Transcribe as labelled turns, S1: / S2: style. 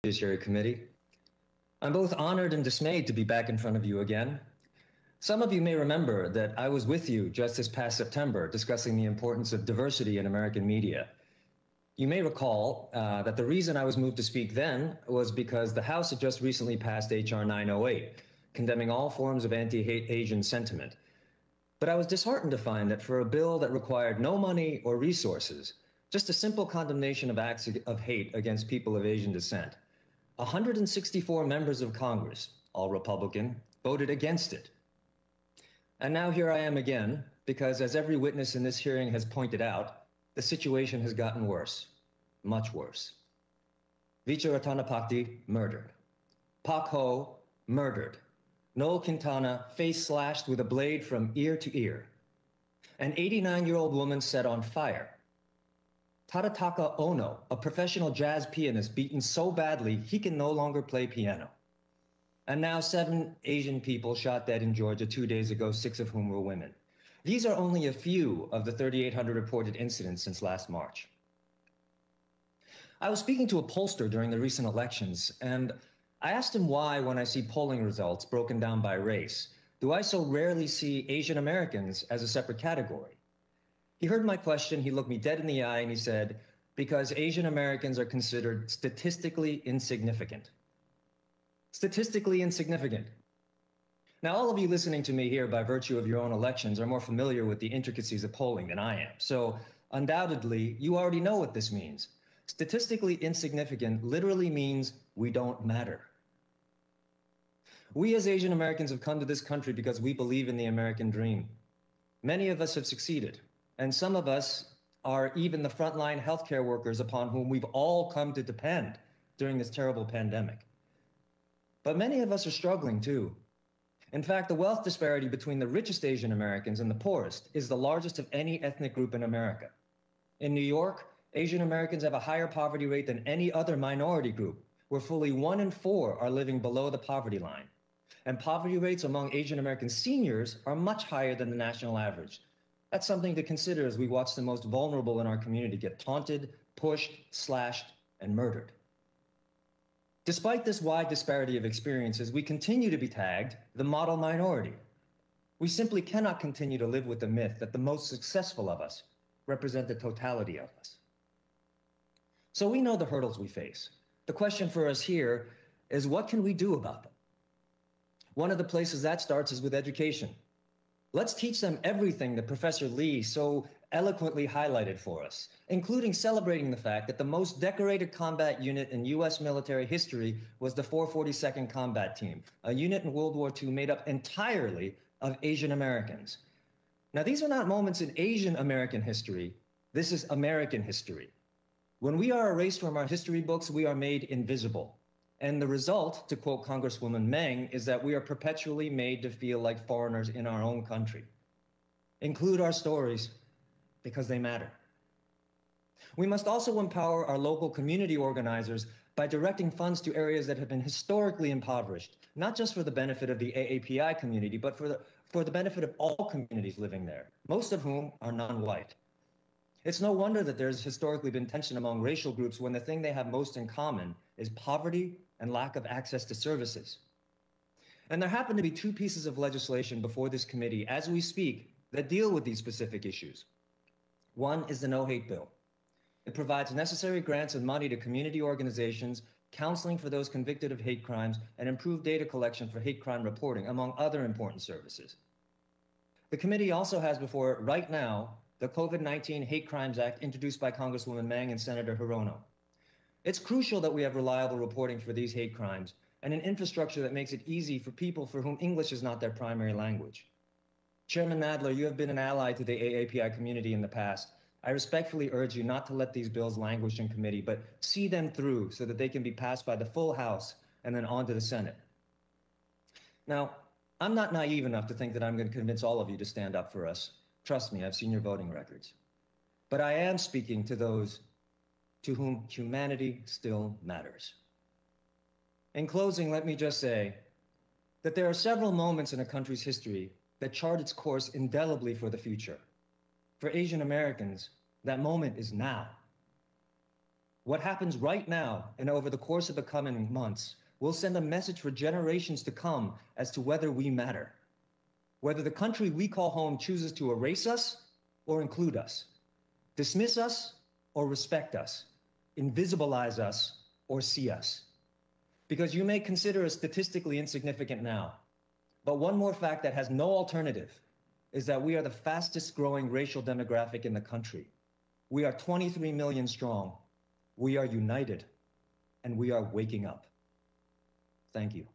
S1: Judiciary Committee. I'm both honored and dismayed to be back in front of you again. Some of you may remember that I was with you just this past September discussing the importance of diversity in American media. You may recall that the reason I was moved to speak then was because the House had just recently passed H.R. 908, condemning all forms of anti-hate Asian sentiment. But I was disheartened to find that for a bill that required no money or resources, just a simple condemnation of acts of hate against people of Asian descent, 164 members of Congress, all Republican, voted against it. And now here I am again, because as every witness in this hearing has pointed out, the situation has gotten worse, much worse. Vicha Ratanapakdi, murdered. Pak Ho, murdered. Noel Quintana, face slashed with a blade from ear to ear. An 89-year-old woman set on fire. Tadataka Ono, a professional jazz pianist beaten so badly he can no longer play piano. And now 7 Asian people shot dead in Georgia 2 days ago, 6 of whom were women. These are only a few of the 3,800 reported incidents since last March. I was speaking to a pollster during the recent elections, and I asked him why, when I see polling results broken down by race, do I so rarely see Asian Americans as a separate category? He heard my question, he looked me dead in the eye, and he said, because Asian Americans are considered statistically insignificant. Statistically insignificant. Now, all of you listening to me here by virtue of your own elections are more familiar with the intricacies of polling than I am. So undoubtedly, you already know what this means. Statistically insignificant literally means we don't matter. We as Asian Americans have come to this country because we believe in the American dream. Many of us have succeeded, and some of us are even the frontline healthcare workers upon whom we've all come to depend during this terrible pandemic. But many of us are struggling too. In fact, the wealth disparity between the richest Asian Americans and the poorest is the largest of any ethnic group in America. In New York, Asian Americans have a higher poverty rate than any other minority group, where fully 1 in 4 are living below the poverty line. And poverty rates among Asian American seniors are much higher than the national average. That's something to consider as we watch the most vulnerable in our community get taunted, pushed, slashed, and murdered. Despite this wide disparity of experiences, we continue to be tagged the model minority. We simply cannot continue to live with the myth that the most successful of us represent the totality of us. So we know the hurdles we face. The question for us here is, what can we do about them? One of the places that starts is with education. Let's teach them everything that Professor Lee so eloquently highlighted for us, including celebrating the fact that the most decorated combat unit in U.S. military history was the 442nd Combat Team, a unit in World War II made up entirely of Asian Americans. Now, these are not moments in Asian American history. This is American history. When we are erased from our history books, we are made invisible. And the result, to quote Congresswoman Meng, is that we are perpetually made to feel like foreigners in our own country. Include our stories because they matter. We must also empower our local community organizers by directing funds to areas that have been historically impoverished, not just for the benefit of the AAPI community, but for the benefit of all communities living there, most of whom are non-white. It's no wonder that there's historically been tension among racial groups when the thing they have most in common is poverty and lack of access to services. And there happen to be 2 pieces of legislation before this committee as we speak that deal with these specific issues. One is the No Hate Bill. It provides necessary grants and money to community organizations, counseling for those convicted of hate crimes, and improved data collection for hate crime reporting, among other important services. The committee also has before it right now the COVID-19 Hate Crimes Act introduced by Congresswoman Meng and Senator Hirono. It's crucial that we have reliable reporting for these hate crimes and an infrastructure that makes it easy for people for whom English is not their primary language. Chairman Nadler, you have been an ally to the AAPI community in the past. I respectfully urge you not to let these bills languish in committee, but see them through so that they can be passed by the full House and then on to the Senate. Now, I'm not naive enough to think that I'm going to convince all of you to stand up for us. Trust me, I've seen your voting records. But I am speaking to those to whom humanity still matters. In closing, let me just say that there are several moments in a country's history that chart its course indelibly for the future. For Asian Americans, that moment is now. What happens right now and over the course of the coming months will send a message for generations to come as to whether we matter, whether the country we call home chooses to erase us or include us, dismiss us or respect us, invisibilize us or see us. Because you may consider us statistically insignificant now, but one more fact that has no alternative is that we are the fastest growing racial demographic in the country. We are 23 million strong. We are united, and we are waking up. Thank you.